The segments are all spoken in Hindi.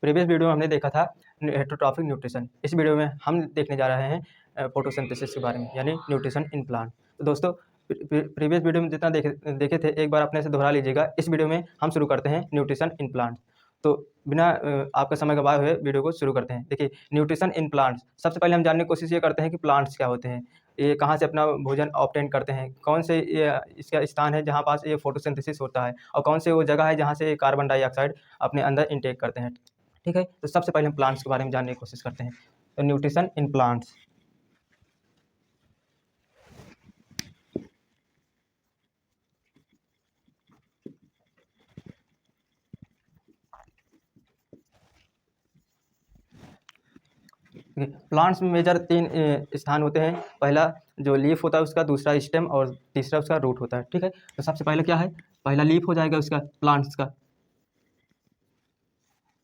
प्रीवियस वीडियो में हमने देखा था हेटरोट्रॉफिक न्यूट्रिशन। इस वीडियो में हम देखने जा रहे हैं फोटोसिंथेसिस के बारे में, यानी न्यूट्रिशन इन प्लांट। तो दोस्तों प्रीवियस वीडियो में जितना देखे थे एक बार अपने से दोहरा लीजिएगा। इस वीडियो में हम शुरू करते हैं न्यूट्रिशन इन प्लांट। तो बिना आपका समय गवाए हुए वीडियो को शुरू करते हैं। देखिए, न्यूट्रिशन इन प्लांट्स, सबसे पहले हम जानने की कोशिश ये करते हैं कि प्लांट्स क्या होते हैं, ये कहाँ से अपना भोजन ऑब्टेन करते हैं, कौन से ये इसका स्थान है जहाँ पास ये फोटोसिंथेसिस होता है, और कौन से वो जगह है जहाँ से कार्बन डाइऑक्साइड अपने अंदर इनटेक करते हैं। ठीक है, तो सबसे पहले हम प्लांट्स के बारे में जानने की कोशिश करते हैं। तो न्यूट्रिशन इन प्लांट्स, प्लांट्स में मेजर 3 स्थान होते हैं। पहला जो लीफ होता है उसका, दूसरा स्टेम, और तीसरा उसका रूट होता है। ठीक है, तो सबसे पहले क्या है, पहला लीफ हो जाएगा उसका प्लांट्स का,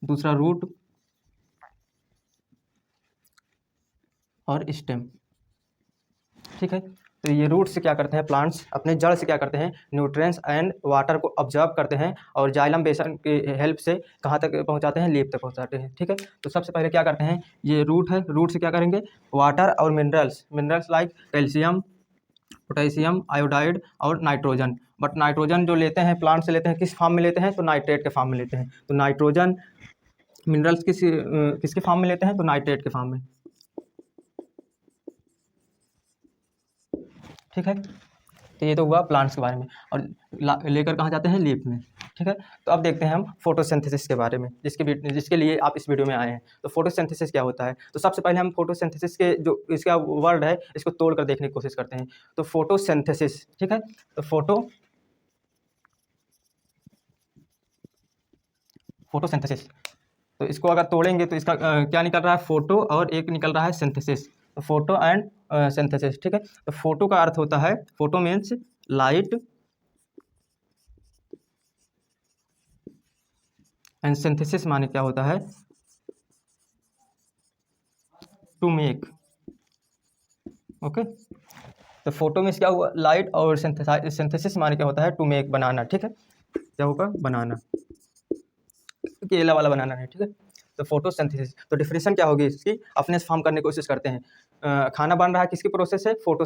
दूसरा रूट और स्टेम। ठीक है, तो ये रूट से क्या करते हैं, प्लांट्स अपने जड़ से क्या करते हैं, न्यूट्रिएंट्स एंड वाटर को ऑब्जर्व करते हैं और जाइलम बेसन की हेल्प से कहाँ तक पहुँचाते हैं, लीफ तक पहुँचाते हैं। ठीक है, तो सबसे पहले क्या करते हैं, ये रूट है, रूट से क्या करेंगे, वाटर और minerals like calcium, potassium, iodide और नाइट्रोजन। बट नाइट्रोजन जो लेते हैं प्लांट से लेते हैं, किस फॉर्म में लेते हैं, तो नाइट्रेट के फॉर्म में लेते हैं। तो नाइट्रोजन मिनरल्स किसके फॉर्म में लेते हैं, तो नाइट्रेट के फॉर्म में। ठीक है, तो ये तो हुआ प्लांट्स के बारे में, और लेकर कहाँ जाते हैं, लीफ में। ठीक है, तो अब देखते हैं हम फोटोसिंथेसिस के बारे में, जिसके लिए आप इस वीडियो में आए हैं। तो फोटोसिंथेसिस क्या होता है, तो सबसे पहले हम फोटोसिंथेसिस के जो इसका वर्ड है इसको तोड़कर देखने की कोशिश करते हैं। तो फोटोसिंथेसिस, ठीक है, तो फोटोसिंथेसिस, तो इसको अगर तोड़ेंगे तो इसका क्या निकल रहा है, फोटो, और एक निकल रहा है सिंथेसिस। तो फोटो एंड सिंथेसिस। ठीक है, तो फोटो का अर्थ होता है, photo means light, and synthesis माने क्या होता है, टू मेक। ओके, तो फोटो मीन्स क्या हुआ, लाइट, और सिंथेसिस माने क्या होता है, टू मेक, बनाना। ठीक है, क्या होगा, बनाना, केला वाला बनाना नहीं। ठीक है, तो फोटोसिंथेसिस, तो डिफिनेशन क्या होगी इसकी, अपने से फॉर्म करने की कोशिश करते हैं। खाना बन रहा है किसकी प्रोसेस है, फोटो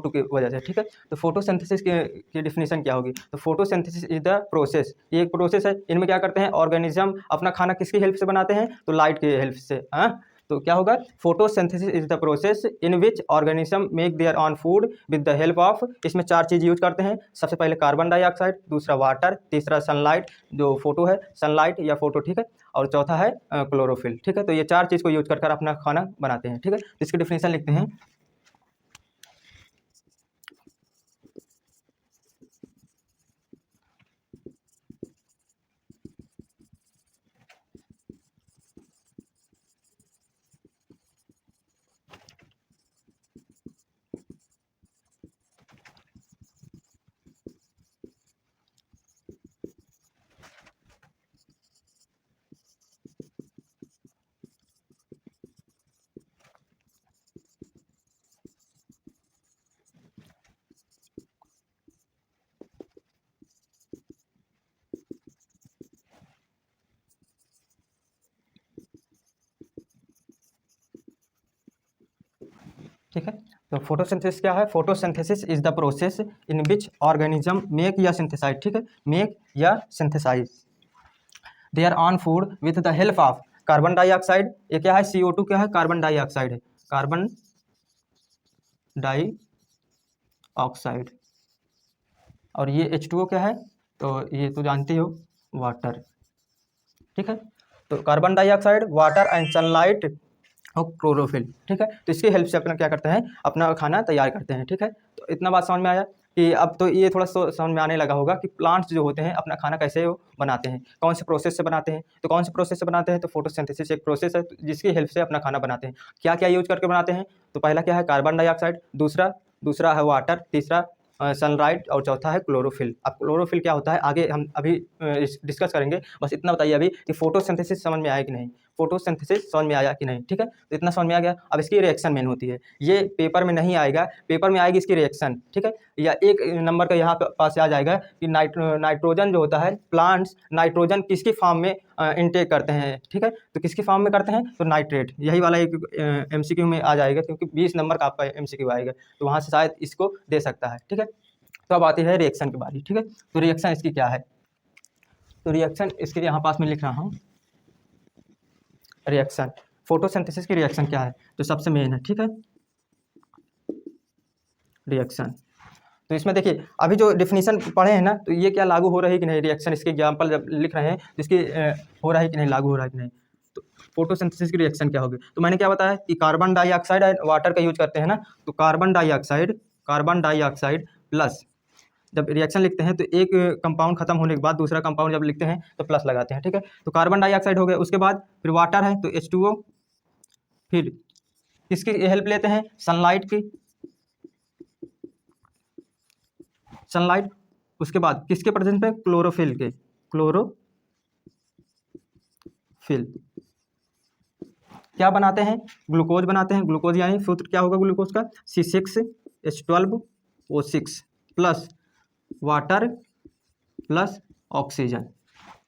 की वजह से। ठीक है, तो फोटोसिंथेसिस की डिफिनेशन क्या होगी, तो फोटोसिंथेसिस इज द प्रोसेस, ये एक प्रोसेस है, इनमें क्या करते हैं, ऑर्गेनिज्म अपना खाना किसकी हेल्प से बनाते हैं, तो लाइट की हेल्प से। हाँ, तो क्या होगा, photosynthesis is the process in which organism make their own food with the help of, इसमें 4 चीज़ यूज करते हैं। सबसे पहले कार्बन डाइऑक्साइड, दूसरा वाटर, तीसरा सनलाइट, जो फोटो है सनलाइट या फोटो। ठीक है, और चौथा है क्लोरोफिल। ठीक है, तो ये 4 चीज़ को यूज कर अपना खाना बनाते हैं। ठीक है, इसकी डिफिनेशन लिखते हैं। ठीक है, तो फोटोसिंथेसिस क्या है, photosynthesis is the process in which organism make या सिंथेसाइज। ठीक है, मेक या synthesise their own food with the help of carbon dioxide, ये क्या है, CO2 क्या है, कार्बन डाइऑक्साइड है, कार्बन डाइऑक्साइड, और ये H2O क्या है, तो ये तो जानते हो, वाटर। ठीक है, तो carbon dioxide, water and sunlight और क्लोरोफिल। ठीक है, तो इसकी हेल्प से अपना क्या करते हैं, अपना खाना तैयार करते हैं। ठीक है, तो इतना बात समझ में आया कि अब तो ये थोड़ा समझ में आने लगा होगा कि प्लांट्स जो होते हैं अपना खाना कैसे वो बनाते हैं, कौन से प्रोसेस से बनाते हैं। तो कौन से प्रोसेस से बनाते हैं, तो फोटोसिंथेसिस एक प्रोसेस है जिसकी हेल्प से अपना खाना बनाते हैं। क्या क्या यूज करके बनाते हैं, तो पहला क्या है, कार्बन डाइऑक्साइड, दूसरा है वाटर, तीसरा सनलाइट, और चौथा है क्लोरोफिल। अब क्लोरोफिल क्या होता है आगे हम अभी डिस्कस करेंगे, बस इतना बताइए अभी कि फोटोसिंथेसिस समझ में आया कि नहीं। फोटोसिंथेसिस समझ में आया कि नहीं, ठीक है। तो इतना समझ में आ गया। अब इसकी रिएक्शन मेन होती है, ये पेपर में नहीं आएगा, पेपर में आएगी इसकी रिएक्शन, ठीक है। या एक नंबर का यहाँ पास आ जाएगा कि नाइट्रोजन जो होता है, प्लांट्स नाइट्रोजन किसकी फॉर्म में इनटेक करते हैं, ठीक है। तो किसकी फॉर्म में करते हैं, तो नाइट्रेट। यही वाला एक एमसीक्यू में आ जाएगा, क्योंकि 20 नंबर का आपका एमसीक्यू आएगा, तो वहाँ से शायद इसको दे सकता है, ठीक है। तो अब आती है रिएक्शन की बारी, ठीक है। तो रिएक्शन इसकी क्या है, तो रिएक्शन इसके यहाँ पास में लिख रहा हूँ, रिएक्शन फोटोसिंथेसिस की रिएक्शन क्या है, तो सबसे मेन है, ठीक है, रिएक्शन। तो इसमें देखिए अभी जो डेफिनेशन पढ़े हैं ना, तो ये क्या लागू हो रही है कि नहीं, रिएक्शन इसके एग्जाम्पल जब लिख रहे हैं तो इसकी हो रहा है कि नहीं, लागू हो रहा है कि नहीं। तो फोटोसिंथेसिस की रिएक्शन क्या होगी, तो मैंने क्या बताया कि कार्बन डाइऑक्साइड और वाटर का यूज करते हैं ना, तो कार्बन डाइऑक्साइड प्लस, जब रिएक्शन लिखते हैं तो एक कंपाउंड खत्म होने के बाद दूसरा कंपाउंड जब लिखते हैं तो प्लस लगाते हैं, ठीक है। तो कार्बन डाइऑक्साइड हो गया, उसके बाद फिर वाटर है तो H2O, फिर किसकी हेल्प लेते हैं, सनलाइट की, सनलाइट, उसके बाद किसके प्रेजेंस में, क्लोरोफिल के, क्लोरोफिल क्या बनाते हैं, ग्लूकोज बनाते हैं। ग्लूकोज यानी सूत्र क्या होगा ग्लूकोज का, C6H12O6 plus water plus oxygen.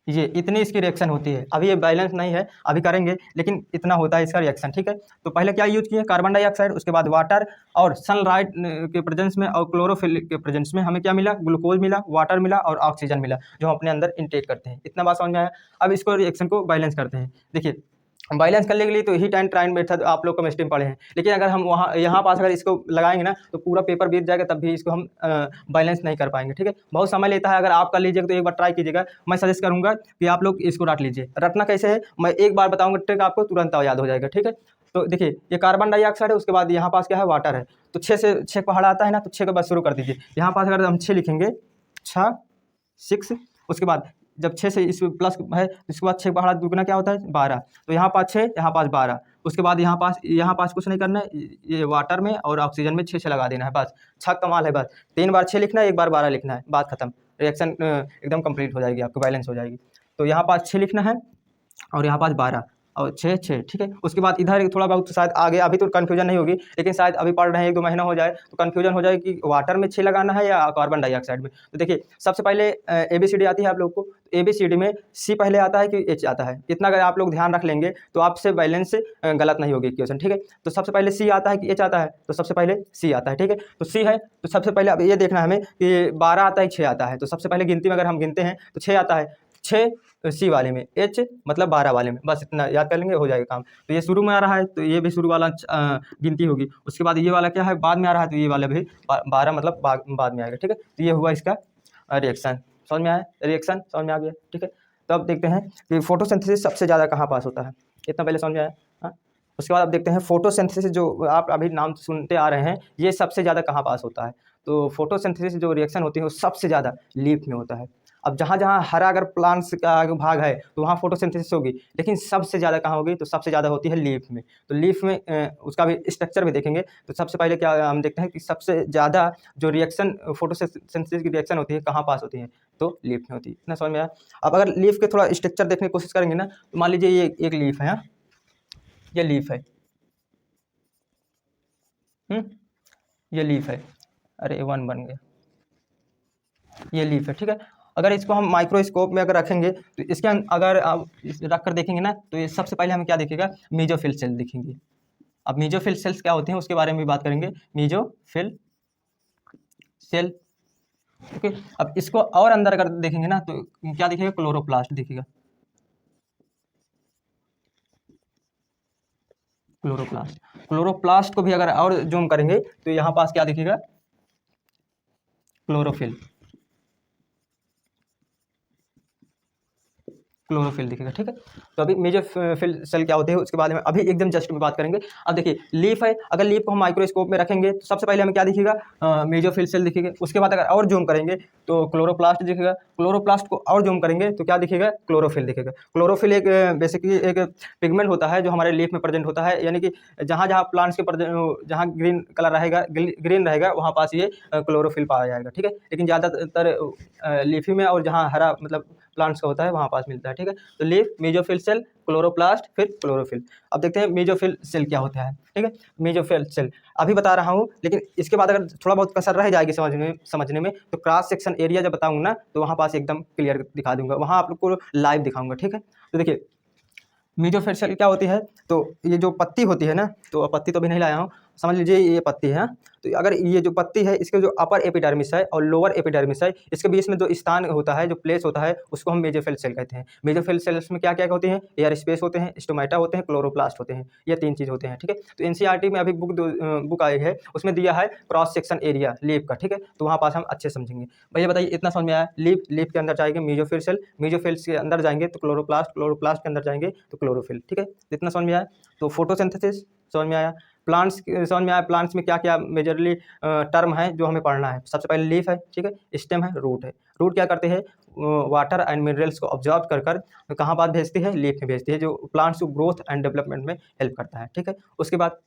ये इतनी इसकी रिएक्शन होती है। अभी ये बैलेंस नहीं है, अभी करेंगे, लेकिन इतना होता है इसका रिएक्शन, ठीक है। तो पहले क्या यूज किए, कार्बन डाइऑक्साइड, उसके बाद वाटर, और सनलाइट के प्रेजेंस में और क्लोरोफिल के प्रेजेंस में हमें क्या मिला, ग्लूकोज मिला, वाटर मिला और ऑक्सीजन मिला, जो हम अपने अंदर इनटेक करते हैं। इतना बात समझ में आया। अब इसको रिएक्शन को बैलेंस करते हैं। देखिए बैलेंस करने के लिए तो हीट एंड ट्राइन मेथड आप लोग केमिस्ट्री में पढ़े हैं, लेकिन अगर हम वहाँ यहाँ पास अगर इसको लगाएंगे ना तो पूरा पेपर बीत जाएगा, तब भी इसको हम बैलेंस नहीं कर पाएंगे, ठीक है। बहुत समय लेता है। अगर आप कर लीजिएगा तो एक बार ट्राई कीजिएगा। मैं सजेस्ट करूँगा कि आप लोग इसको रट लीजिए। रटना कैसे है, मैं एक बार बताऊँगा ट्रिक, आपको तुरंत याद हो जाएगा, ठीक है। तो देखिए ये कार्बन डाइऑक्साइड है, उसके बाद यहाँ पास क्या है, वाटर है। तो 6 से 6 पहाड़ा आता है ना, तो 6 के बाद शुरू कर दीजिए। यहाँ पास अगर हम 6 लिखेंगे, 6, उसके बाद जब 6 से इस प्लस है, इसके बाद 6 पहाड़ा दुगना क्या होता है, 12। तो यहाँ पास 6, यहाँ पास 12, उसके बाद यहाँ पास कुछ नहीं करना है, ये वाटर में और ऑक्सीजन में 6 लगा देना है, बस। छक कमाल है, बस 3 बार 6 लिखना है, 1 बार 12 लिखना है, बात खत्म। रिएक्शन एकदम कंप्लीट हो जाएगी, आपको बैलेंस हो जाएगी। तो यहाँ पास 6 लिखना है और यहाँ पास 12 और 6, ठीक है। उसके बाद इधर थोड़ा बहुत शायद आगे, अभी तो कन्फ्यूजन नहीं होगी, लेकिन शायद अभी पढ़ रहे हैं 1-2 महीना हो जाए तो कन्फ्यूजन हो जाए कि वाटर में 6 लगाना है या कार्बन डाइऑक्साइड में। तो देखिए सबसे पहले ABCD आती है आप लोग को। ABCD में C पहले आता है कि H आता है, इतना अगर आप लोग ध्यान रख लेंगे तो आपसे बैलेंस गलत नहीं होगी क्वेश्चन, ठीक है। तो सबसे पहले C आता है कि H आता है, तो सबसे पहले C आता है, ठीक है। तो C है तो सबसे पहले अब ये देखना है हमें कि 12 आता है, 6 आता है। तो सबसे पहले गिनती में अगर हम गिनते हैं तो 6 आता है, 6 C वाले में, H मतलब 12 वाले में, बस इतना याद कर लेंगे, हो जाएगा काम। तो ये शुरू में आ रहा है तो ये भी शुरू वाला गिनती होगी। उसके बाद ये वाला क्या है, बाद में आ रहा है, तो ये वाला भी 12 मतलब बाद में आएगा, ठीक है। तो ये हुआ इसका रिएक्शन। समझ में आया, रिएक्शन समझ में आ गया, ठीक है। तो अब देखते हैं कि फोटोसिंथेसिस सबसे ज़्यादा कहाँ पास होता है, इतना पहले समझ में आया। हाँ, उसके बाद अब देखते हैं फोटोसिंथेसिस जो आप अभी नाम सुनते आ रहे हैं, ये सबसे ज़्यादा कहाँ पास होता है। तो फोटोसिंथेसिस जो रिएक्शन होती है वो सबसे ज़्यादा लीफ में होता है। अब जहाँ जहाँ हरा अगर प्लांट्स का भाग है तो वहाँ फोटोसिंथेसिस होगी, लेकिन सबसे ज़्यादा कहाँ होगी, तो सबसे ज़्यादा होती है लीफ में। तो लीफ में उसका भी स्ट्रक्चर भी देखेंगे। तो सबसे पहले क्या हम देखते हैं कि सबसे ज़्यादा जो रिएक्शन फोटोसिंथेसिस की रिएक्शन होती है कहाँ पास होती है, तो लीफ में होती है। इतना समझ में आया। अब अगर लीफ के थोड़ा स्ट्रक्चर देखने की कोशिश करेंगे ना, तो मान लीजिए ये एक लीफ है, हाँ ये लीफ है, ये लीफ है, अरे 1 बन गया, ये लीफ है, ठीक है। अगर इसको हम माइक्रोस्कोप में अगर रखेंगे तो इसके अगर आप रख कर देखेंगे ना, तो ये सबसे पहले हमें क्या दिखेगा, मेसोफिल सेल दिखेंगे। अब मेसोफिल सेल्स क्या होते हैं उसके बारे में भी बात करेंगे, मेसोफिल सेल, ओके। अब इसको और अंदर अगर देखेंगे ना तो क्या दिखेगा, क्लोरोप्लास्ट दिखेगा, क्लोरोप्लास्ट को भी अगर और जूम करेंगे तो यहाँ पास क्या दिखेगा, क्लोरोफिल दिखेगा, ठीक है। तो अभी मेसोफिल सेल क्या होते हैं उसके बारे में अभी एकदम जस्ट में बात करेंगे। अब देखिए लीफ है, अगर लीफ को हम माइक्रोस्कोप में रखेंगे तो सबसे पहले हमें क्या दिखेगा, मेसोफिल सेल दिखेगा। उसके बाद अगर और जूम करेंगे तो क्लोरोप्लास्ट दिखेगा, क्लोरोप्लास्ट को और जूम करेंगे तो क्या दिखेगा, क्लोरोफिल दिखेगा। क्लोरोफिल एक बेसिकली एक पिगमेंट होता है जो हमारे लीफ में प्रेजेंट होता है, यानी कि जहाँ जहाँ प्लांट्स के जहाँ ग्रीन कलर रहेगा, ग्रीन रहेगा, वहाँ पास ये क्लोरोफिल पाया जाएगा, ठीक है। लेकिन ज़्यादातर लीफी में और जहाँ हरा मतलब प्लांट्स का होता है वहाँ पास मिलता है, ठीक है। तो लीफ, मेसोफिल सेल, क्लोरोप्लास्ट, फिर क्लोरोफिल। अब देखते हैं मेसोफिल सेल क्या होता है, ठीक है। मेसोफिल सेल अभी बता रहा हूँ, लेकिन इसके बाद अगर थोड़ा बहुत कसर रह जाएगी समझने में तो क्रॉस सेक्शन एरिया जब बताऊँगा ना तो वहाँ पास एकदम क्लियर दिखा दूंगा, वहाँ आप लोग को लाइव दिखाऊंगा, ठीक है। तो देखिए मेसोफिल सेल क्या होती है, तो ये जो पत्ती होती है ना, तो पत्ती तो अभी नहीं लाया हूँ, समझ लीजिए ये पत्ती है। तो अगर ये जो पत्ती है इसके जो अपर एपिडर्मिस है और लोअर एपिडर्मिस है, इसके बीच में जो स्थान होता है, जो प्लेस होता है, उसको हम मेसोफिल सेल कहते हैं। मेसोफिल सेल्स में क्या क्या होते हैं, एयर स्पेस होते हैं, स्टोमेटा होते हैं, क्लोरोप्लास्ट होते हैं, ये 3 चीज़ होते हैं, ठीक है। तो एनसीईआरटी में अभी बुक आई है, उसमें दिया है क्रॉस सेक्शन एरिया लीफ का, ठीक है। तो वहाँ पास हम अच्छे समझेंगे। भैया बताइए इतना समझ में आया। लीफ के अंदर जाएंगे मेसोफिल सेल, मेसोफिल के अंदर जाएंगे तो क्लोरोप्लास्ट, क्लोरोप्लास्ट के अंदर जाएंगे तो क्लोरोफिल, ठीक है। इतना समझ में आया। तो फोटोसिंथेसिस समझ में आया, प्लांट्स समझ में आया, प्लांट्स में क्या क्या मेजरली टर्म है जो हमें पढ़ना है। सबसे पहले लीफ है, ठीक है, स्टेम है, रूट है। रूट क्या करते हैं, वाटर एंड मिनरल्स को ऑब्जॉर्व कर कहाँ बात भेजती है, लीफ में भेजती है, जो प्लांट्स को ग्रोथ एंड डेवलपमेंट में हेल्प करता है, ठीक है। उसके बाद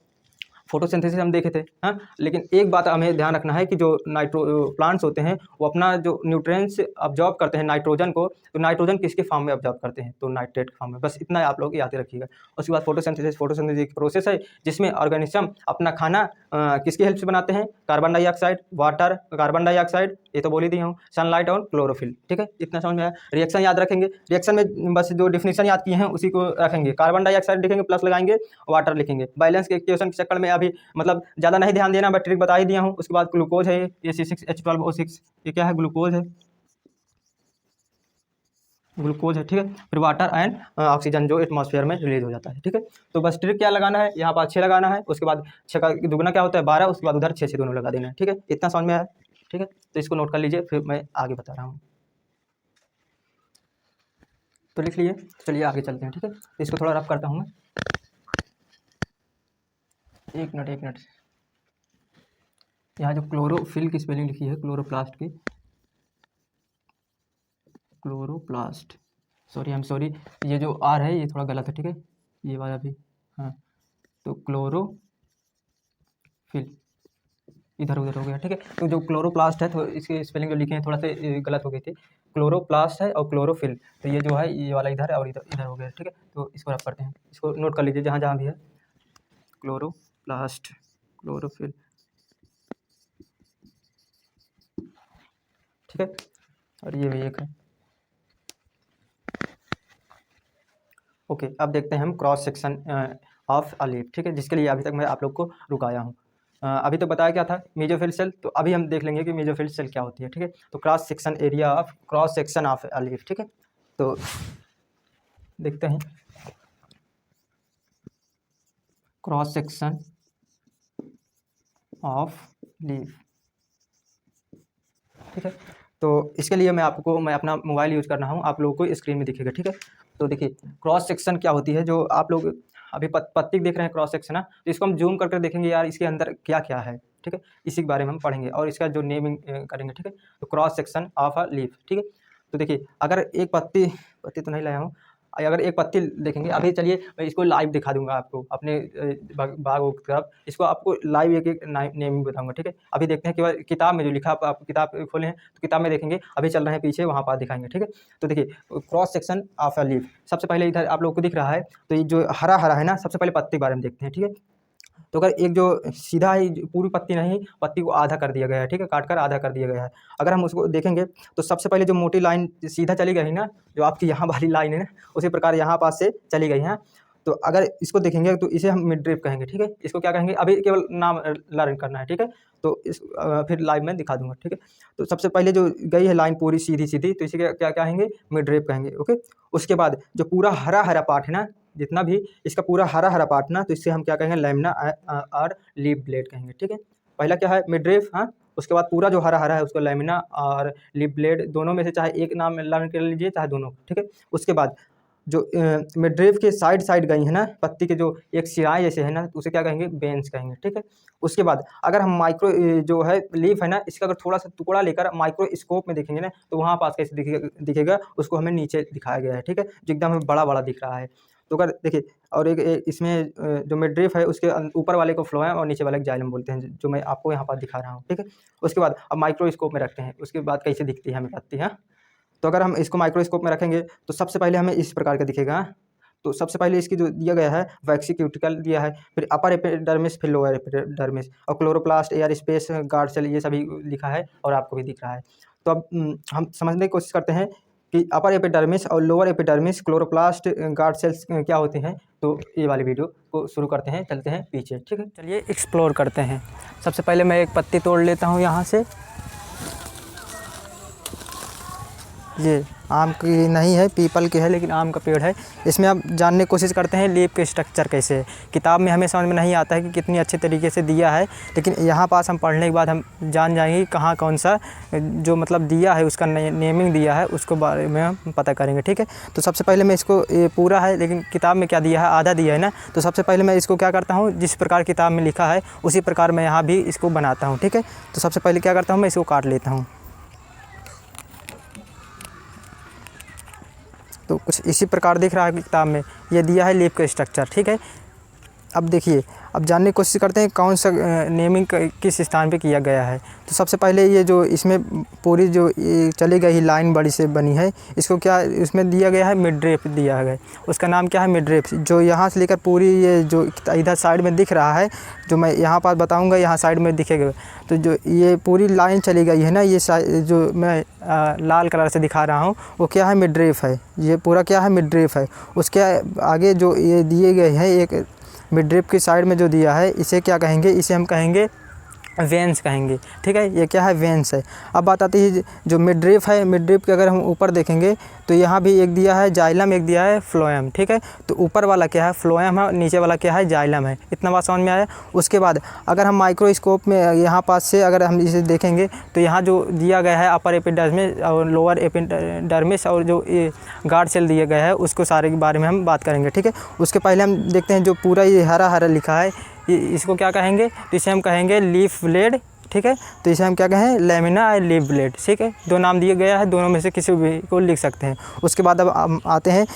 फोटोसिंथेसिस हम देखे थे, हाँ। लेकिन एक बात हमें ध्यान रखना है कि जो प्लांट्स होते हैं वो अपना जो न्यूट्रिएंट्स अब्जॉर्ब करते हैं नाइट्रोजन को, तो नाइट्रोजन किसके फॉर्म में अब्जॉर्ब करते हैं, तो नाइट्रेट के फॉर्म में। बस इतना आप लोग याद रखिएगा। उसके बाद फोटोसिंथेसिस एक प्रोसेस है जिसमें ऑर्गेनिज्म अपना खाना किसकी हेल्प से बनाते हैं, carbon dioxide, water, carbon dioxide, ये तो बोल ही दिया हूँ, सनलाइट और क्लोरोफिल, ठीक है। इतना समझ में आया। रिएक्शन याद रखेंगे, रिएक्शन में बस जो डिफिनेशन याद किए हैं उसी को रखेंगे। कार्बन डाइऑक्साइड लिखेंगे, प्लस लगाएंगे, वाटर लिखेंगे। बैलेंस के इक्वेशन के चक्कर में अभी मतलब ज़्यादा नहीं ध्यान देना, मैं ट्रिक बता ही दिया हूँ। उसके बाद ग्लूकोज है, ये C6H12O6, ये क्या है, ग्लूकोज है, ग्लूकोज है, ठीक है। फिर वाटर एंड ऑक्सीजन जो एटमॉस्फेयर में रिलीज हो जाता है, ठीक है। तो बस ट्रिक क्या लगाना है, यहाँ पर 6 लगाना है, उसके बाद 6 का दुगुना क्या होता है 12, उसके बाद उधर 6 से दोनों लगा देना है, ठीक है। इतना समझ में आया, ठीक है। तो इसको नोट कर लीजिए, फिर मैं आगे बता रहा हूँ। तो लिख लिए, चलिए आगे चलते हैं, ठीक है। तो इसको थोड़ा रफ करता हूँ मैं, एक मिनट। यहाँ जो क्लोरोफिल की स्पेलिंग लिखी है, क्लोरोप्लास्ट की, chloroplast, sorry I am sorry, ये जो आर है ये थोड़ा गलत है, ठीक है, ये वाला भी, हाँ। तो क्लोरोफिल इधर उधर हो गया, ठीक है। तो जो क्लोरोप्लास्ट है, तो इसकी स्पेलिंग जो लिखे हैं थोड़ा सा गलत हो गई थी। क्लोरोप्लास्ट है और क्लोरोफिल, तो ये जो है ये वाला इधर है और इधर इधर हो गया, ठीक है। तो इसको रफ करते हैं, इसको नोट कर लीजिए जहाँ जहाँ भी है, क्लोरोप्लास्ट, क्लोरोफिल, ठीक है। और ये भी एक है, ओके। अब देखते हैं हम cross section of a leaf, ठीक है, जिसके लिए अभी तक मैं आप लोग को रुकाया हूँ। अभी तो बताया क्या था, मेसोफिल सेल, तो अभी हम देख लेंगे कि मेसोफिल सेल क्या होती है, ठीक है। तो cross section area of, cross section of a leaf, ठीक है। तो देखते हैं क्रॉस सेक्शन ऑफ लीफ, ठीक है। तो इसके लिए मैं अपना मोबाइल यूज़ कर रहा हूँ, आप लोगों को स्क्रीन में दिखेगा, ठीक है। तो देखिए क्रॉस सेक्शन क्या होती है, जो आप लोग अभी पत्ती देख रहे हैं क्रॉस सेक्शन है, तो इसको हम जूम करके देखेंगे यार इसके अंदर क्या क्या है, ठीक है। इसी के बारे में हम पढ़ेंगे और इसका जो नेमिंग करेंगे, ठीक है। तो cross section of a leaf, ठीक है। तो देखिए अगर एक पत्ती तो नहीं लाया हूँ, अगर एक पत्ती देखेंगे, अभी चलिए मैं इसको लाइव दिखा दूंगा आपको अपने बाग की तरफ, इसको आपको लाइव एक एक नेमिंग बताऊंगा, ठीक है। अभी देखते हैं केवल किताब में जो लिखा, आप किताब खोले हैं तो किताब में देखेंगे, अभी चल रहे हैं पीछे, वहाँ पास दिखाएंगे, ठीक है। तो देखिए cross section of a leaf, सबसे पहले इधर आप लोगों को दिख रहा है, तो ये जो हरा हरा है ना, सबसे पहले पत्ती के बारे में देखते हैं, ठीक है। तो अगर एक जो सीधा ही पूरी पत्ती नहीं, पत्ती को आधा कर दिया गया है, ठीक है, काट कर आधा कर दिया गया है। अगर हम उसको देखेंगे तो सबसे पहले जो मोटी लाइन सीधा चली गई ना, जो आपकी यहाँ वाली लाइन है ना, उसी प्रकार यहाँ पास से चली गई है। तो अगर इसको देखेंगे तो इसे हम मिड ड्रिप कहेंगे, ठीक है। इसको क्या कहेंगे, अभी केवल नाम लर्न करना है, ठीक है। तो इस फिर लाइव में दिखा दूंगा, ठीक है। तो सबसे पहले जो गई है लाइन पूरी सीधी सीधी, तो इसे क्या कहेंगे, मिड ड्रिप कहेंगे, ओके। उसके बाद जो पूरा हरा हरा पार्ट है ना, जितना भी इसका पूरा हरा हरा पार्ट ना, तो इससे हम क्या कहेंगे, लैमिना और लीफ ब्लेड कहेंगे, ठीक है। पहला क्या है, मिडरिफ, हाँ। उसके बाद पूरा जो हरा हरा है उसको लैमिना और लीफ ब्लेड, दोनों में से चाहे एक नाम लर्न कर लीजिए, चाहे दोनों, ठीक है। उसके बाद जो मिडरिफ के साइड साइड गई है ना, पत्ती के जो एक सिराएँ जैसे है ना, तो उसे क्या कहेंगे, बेंस कहेंगे, ठीक है। उसके बाद अगर हम माइक्रो जो है लीफ है ना, इसका अगर थोड़ा सा टुकड़ा लेकर माइक्रोस्कोप में देखेंगे ना, तो वहाँ पास कैसे दिखेगा, उसको हमें नीचे दिखाया गया है, ठीक है, जो एकदम हमें बड़ा बड़ा दिख रहा है। तो अगर देखिए, और एक इसमें जो मिडरिफ है उसके ऊपर वाले को फ्लोएम और नीचे वाले को जाइलम बोलते हैं, जो मैं आपको यहाँ पर दिखा रहा हूँ, ठीक है। उसके बाद अब माइक्रोस्कोप में रखते हैं, उसके बाद कैसे दिखती है हमें पत्ती, हाँ। तो अगर हम इसको माइक्रोस्कोप में रखेंगे तो सबसे पहले हमें इस प्रकार का दिखेगा। तो सबसे पहले इसकी जो दिया गया है वैक्सी क्यूटिकल दिया है, फिर अपर एपिडर्मिस, फिर लोअर एपिडर्मिस, और chloroplast, air space, guard cell, ये सभी लिखा है और आपको भी दिख रहा है। तो अब हम समझने की कोशिश करते हैं कि अपर एपिडर्मिस और lower epidermis, chloroplast, guard cells क्या होते हैं। तो ये वाली वीडियो को शुरू करते हैं, चलते हैं पीछे, ठीक है। चलिए एक्सप्लोर करते हैं। सबसे पहले मैं एक पत्ती तोड़ लेता हूँ यहाँ से। ये आम की नहीं है, पीपल की है, लेकिन आम का पेड़ है। इसमें अब जानने की कोशिश करते हैं लीफ के स्ट्रक्चर कैसे है। किताब में हमें समझ में नहीं आता है कि कितनी अच्छे तरीके से दिया है, लेकिन यहाँ पास हम पढ़ने के बाद हम जान जाएंगे कि कहाँ कौन सा जो मतलब दिया है उसका नेमिंग दिया है, उसको बारे में हम पता करेंगे, ठीक है। तो सबसे पहले मैं इसको, ये पूरा है लेकिन किताब में क्या दिया है, आधा दिया है ना। तो सबसे पहले मैं इसको क्या करता हूँ, जिस प्रकार किताब में लिखा है उसी प्रकार मैं यहाँ भी इसको बनाता हूँ, ठीक है। तो सबसे पहले क्या करता हूँ, मैं इसको काट लेता हूँ। तो कुछ इसी प्रकार दिख रहा है किताब में, ये दिया है लीफ का स्ट्रक्चर, ठीक है। अब देखिए, अब जानने की कोशिश करते हैं कौन सा नेमिंग किस स्थान पे किया गया है। तो सबसे पहले ये जो इसमें पूरी जो ये चली गई लाइन बड़ी से बनी है, इसको क्या इसमें दिया गया है, मिडरेफ दिया है। उसका नाम क्या है, मिडरेफ। जो यहाँ से लेकर पूरी ये जो इधर साइड में दिख रहा है, जो मैं यहाँ पास बताऊँगा, यहाँ साइड में दिखेगा। तो जो ये पूरी लाइन चली गई है ना, ये जो मैं लाल कलर से दिखा रहा हूँ, वो क्या है, मिडरेफ है। ये पूरा क्या है, मिडरेफ है। उसके आगे जो ये दिए गए हैं, एक मिडरिप की साइड में जो दिया है, इसे क्या कहेंगे, इसे हम कहेंगे वेंस कहेंगे, ठीक है। ये क्या है, वेंस है। अब बात आती है जो मिडरिप है, मिडरिप के अगर हम ऊपर देखेंगे तो यहाँ भी एक दिया है जाइलम, एक दिया है फ्लोएम, ठीक है। तो ऊपर वाला क्या है, फ्लोएम है, नीचे वाला क्या है, जाइलम है। इतना बात समझ में आया। उसके बाद अगर हम माइक्रोस्कोप में यहाँ पास से अगर हम इसे देखेंगे तो यहाँ जो दिया गया है अपर एपिडर्मिस और लोअर एपिडर्मिस और जो गार्ड सेल दिया गया है, उसको सारे के बारे में हम बात करेंगे, ठीक है। उसके पहले हम देखते हैं जो पूरा ये हरा हरा लिखा है, इसको क्या कहेंगे, तो इसे हम कहेंगे लीफ ब्लेड, ठीक है। तो इसे हम क्या कहें, लेमिना और लीफ ब्लेड, ठीक है। दो नाम दिए गया है, दोनों में से किसी भी को लिख सकते हैं। उसके बाद अब हम आते हैं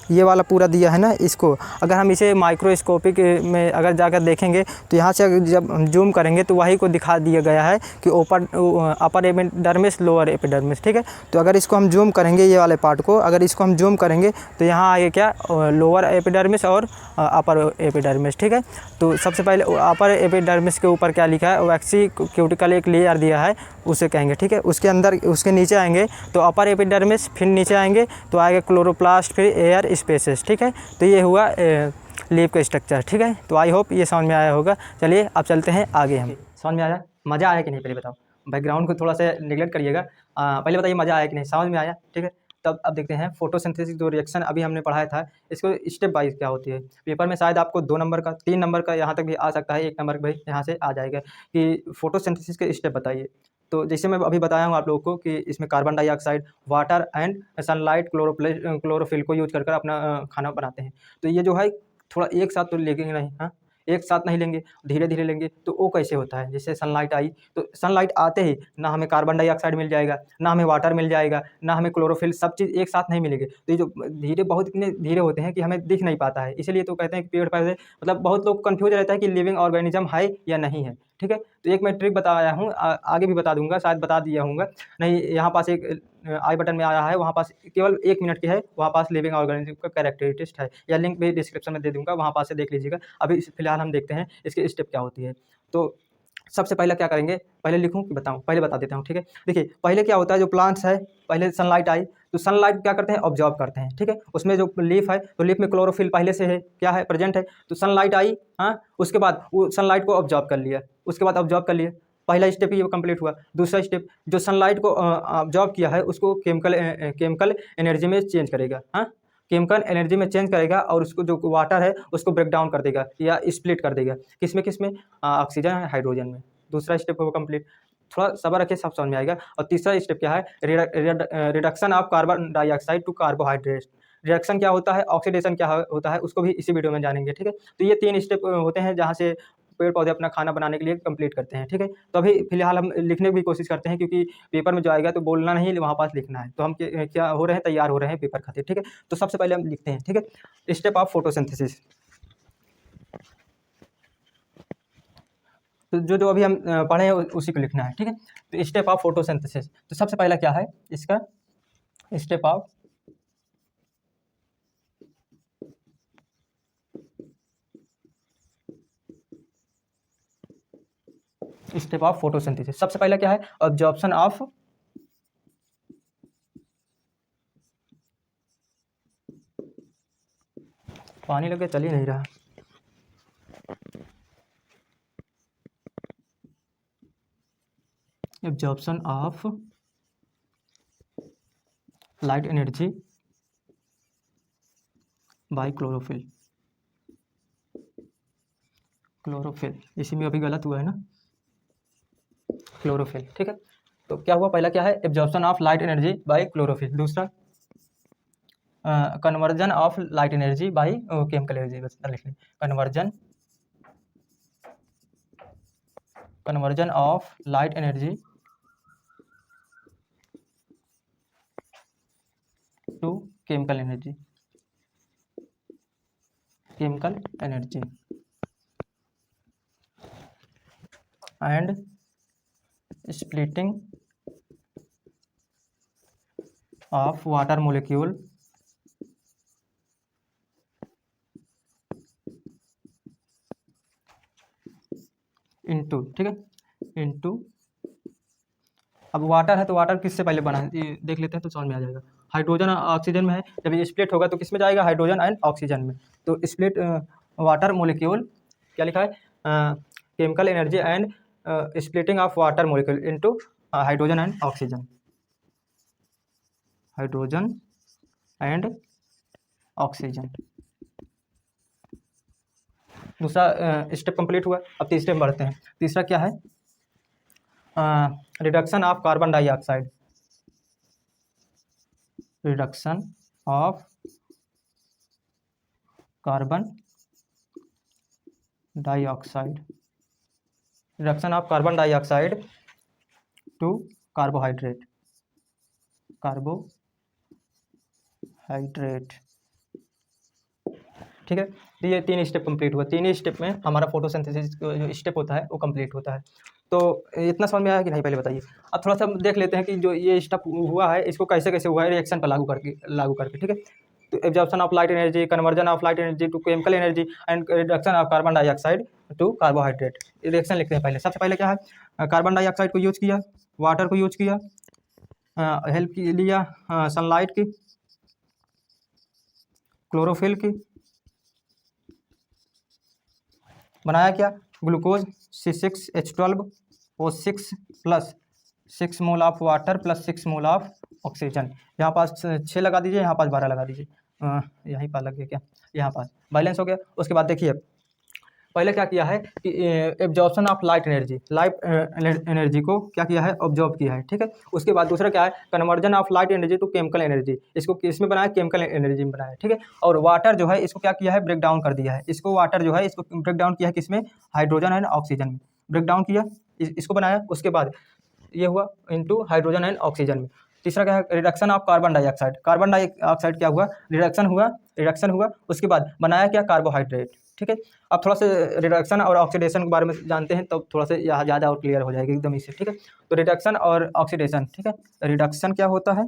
ये वाला पूरा दिया है ना, इसको अगर हम इसे माइक्रोस्कोपिक में अगर जाकर देखेंगे तो यहाँ से जब हम जूम करेंगे तो वही को दिखा दिया गया है कि अपर एपिडर्मिस, लोअर एपिडर्मिस, ठीक है। तो अगर इसको हम जूम करेंगे, ये वाले पार्ट को अगर इसको हम जूम करेंगे तो यहाँ आगे क्या, लोअर एपिडर्मिस और अपर एपिडर्मिस, ठीक है। तो सबसे पहले अपर एपिडर्मिस के ऊपर क्या लिखा है, वैक्सी क्यूटिकल एक लेयर दिया है, उसे कहेंगे, ठीक है। उसके अंदर, उसके नीचे आएंगे तो अपर एपिडर्मिस, फिर नीचे आएंगे तो आएगा क्लोरोप्लास्ट, फिर एयर स्पेसेस, ठीक है। तो ये हुआ लीफ का स्ट्रक्चर, ठीक है। तो आई होप ये समझ में आया होगा। चलिए अब चलते हैं आगे। हम समझ में आया, मज़ा आया कि नहीं, पहले बताओ। बैकग्राउंड को थोड़ा सा निगलेक्ट करिएगा, पहले बताइए मज़ा आया कि नहीं, समझ में आया, ठीक है। तब अब देखते हैं फोटोसिंथेसिस जो रिएक्शन अभी हमने पढ़ाया था, इसको स्टेप वाइज क्या होती है। पेपर में शायद आपको 2 नंबर का, 3 नंबर का यहाँ तक भी आ सकता है, 1 नंबर भी यहाँ से आ जाएगा कि फोटोसिंथेसिस के स्टेप बताइए। तो जैसे मैं अभी बताया हूँ आप लोगों को कि इसमें carbon dioxide, water and sunlight, chlorophyll को यूज कर अपना खाना बनाते हैं। तो ये जो है थोड़ा एक साथ तो लेंगे नहीं, हाँ, एक साथ नहीं लेंगे, धीरे धीरे लेंगे। तो वो कैसे होता है, जैसे सनलाइट आई तो सनलाइट आते ही ना हमें कार्बन डाइऑक्साइड मिल जाएगा, ना हमें वाटर मिल जाएगा, ना हमें क्लोरोफिल, सब चीज़ एक साथ नहीं मिलेंगे। तो ये जो धीरे, बहुत इतने धीरे होते हैं कि हमें दिख नहीं पाता है। इसीलिए तो कहते हैं कि पेड़ पौधे, मतलब बहुत लोग कन्फ्यूज रहता है कि लिविंग ऑर्गेनिज्म है या नहीं है, ठीक है। तो एक मैं ट्रिक बताया हूँ, आगे भी बता दूंगा, शायद बता दिया हूँगा नहीं। यहाँ पास एक आई बटन में आया है, वहाँ पास केवल 1 मिनट की है, वहाँ पास लिविंग ऑर्गेनिज्म का कैरेक्टरिस्टिक्स है, या लिंक भी डिस्क्रिप्शन में दे दूंगा, वहाँ पास से देख लीजिएगा। अभी फिलहाल हम देखते हैं इसकी स्टेप क्या होती है। तो सबसे पहले क्या करेंगे, पहले लिखूं कि बताऊं, पहले बता देता हूं, ठीक है। देखिए पहले क्या होता है, जो प्लांट्स है, पहले सनलाइट आई तो सनलाइट क्या करते हैं, ऑब्जॉर्व करते हैं, ठीक है। उसमें जो लीफ है तो लीफ में क्लोरोफिल पहले से है, क्या है, प्रेजेंट है। तो सनलाइट आई, हाँ, उसके बाद वो सनलाइट को ऑब्जॉर्व कर लिया, उसके बाद ऑब्जॉर्व कर लिया, पहला स्टेप ये कंप्लीट हुआ। दूसरा स्टेप, जो सनलाइट को ऑब्जॉर्व किया है उसको केमिकल एनर्जी में चेंज करेगा, हाँ, केमिकल एनर्जी में चेंज करेगा, और उसको जो वाटर है उसको ब्रेक डाउन कर देगा या स्प्लिट कर देगा, किसमें ऑक्सीजन, हाइड्रोजन में। दूसरा स्टेप होगा कंप्लीट। थोड़ा सब्र रखिए, सब समझ में आएगा। और तीसरा स्टेप क्या है, reduction of carbon dioxide to carbohydrate. Reduction क्या होता है, ऑक्सीडेशन क्या होता है, उसको भी इसी वीडियो में जानेंगे, ठीक है। तो ये 3 स्टेप होते हैं जहाँ से पेड़ पौधे अपना खाना बनाने के लिए कंप्लीट करते हैं, ठीक है। तो अभी फिलहाल हम लिखने की भी कोशिश करते हैं, क्योंकि पेपर में जो आएगा तो बोलना नहीं, वहाँ पास लिखना है। तो हम क्या हो रहे हैं, तैयार हो रहे हैं पेपर खातिर, ठीक है। तो सबसे पहले हम लिखते हैं, ठीक है, स्टेप ऑफ फोटोसिंथेसिस। तो जो अभी हम पढ़े हैं उसी को लिखना है, ठीक है। तो स्टेप ऑफ फोटोसिंथेसिस, तो सबसे पहला क्या है इसका, स्टेप ऑफ फोटोसिंथेसिस। सबसे पहले क्या है, ऑब्जॉर्प्शन ऑफ पानी लगे चल ही नहीं रहा। Absorption of light energy by chlorophyll. इसी में अभी गलत हुआ है ना, क्लोरोफिल। ठीक है, तो क्या हुआ, पहला क्या है, absorption of light energy by chlorophyll. दूसरा conversion of light energy by chemical energy. बस लिख लें, conversion of light energy to chemical energy. And splitting of water molecule into, ठीक है, into। अब वाटर है तो वाटर किससे पहले बना है ये देख लेते हैं तो समझ में आ जाएगा। हाइड्रोजन ऑक्सीजन में है, जब ये स्प्लिट होगा तो किस में जाएगा, हाइड्रोजन एंड ऑक्सीजन में। तो स्प्लिट वाटर मोलिक्यूल क्या लिखा है, chemical energy and splitting of water molecule into hydrogen and oxygen, hydrogen and oxygen. दूसरा स्टेप कंप्लीट हुआ। अब तीसरे में बढ़ते हैं। तीसरा क्या है, reduction of carbon dioxide, reduction of carbon dioxide, reduction of carbon dioxide to carbohydrate, ठीक है। तो ये तीन स्टेप कंप्लीट हुआ। तीन ही स्टेप में हमारा फोटोसिंथेसिस जो स्टेप होता है वो कंप्लीट होता है। तो इतना समझ में आया कि नहीं, पहले बताइए। अब थोड़ा सा देख लेते हैं कि जो ये स्टेप हुआ है इसको कैसे कैसे हुआ है रिएक्शन पर लागू करके, ठीक है। तो absorption of light energy, conversion of light energy to chemical energy and reduction of carbon dioxide to carbohydrate. Reaction लिखते हैं पहले। सबसे पहले क्या है, कार्बन डाइऑक्साइड को यूज किया, वाटर को यूज किया, हेल्प लिया सनलाइट की, क्लोरोफिल की, बनाया क्या, glucose C6H12O6 plus 6 mole of water plus 6 mole of oxygen. यहाँ पास 6 लगा दीजिए, यहाँ पास 12 लगा दीजिए, यहीं पास लग गया क्या, यहाँ पास बैलेंस हो गया। उसके बाद देखिए पहले क्या किया है कि एब्जॉर्प्शन ऑफ लाइट एनर्जी को क्या किया है, ऑब्जॉर्व किया है, ठीक है। उसके बाद दूसरा क्या है, conversion of light energy to chemical energy, इसको किसमें बनाया, केमिकल एनर्जी में बनाया, ठीक है। और वाटर जो है इसको क्या किया है, ब्रेक डाउन कर दिया है, इसको वाटर जो है इसको ब्रेक डाउन किया है किसमें, हाइड्रोजन एंड ऑक्सीजन में ब्रेक डाउन किया, इसको बनाया। उसके बाद ये हुआ इनटू हाइड्रोजन एंड ऑक्सीजन में। तीसरा क्या है, reduction of carbon dioxide, carbon dioxide क्या हुआ, रिडक्शन हुआ। उसके बाद बनाया क्या, कार्बोहाइड्रेट, ठीक है। अब थोड़ा सा रिडक्शन और ऑक्सीडेशन के बारे में जानते हैं तो थोड़ा सा यहाँ ज़्यादा और क्लियर हो जाएगा एकदम इससे, ठीक है। तो रिडक्शन और ऑक्सीडेशन, ठीक है, रिडक्शन क्या होता है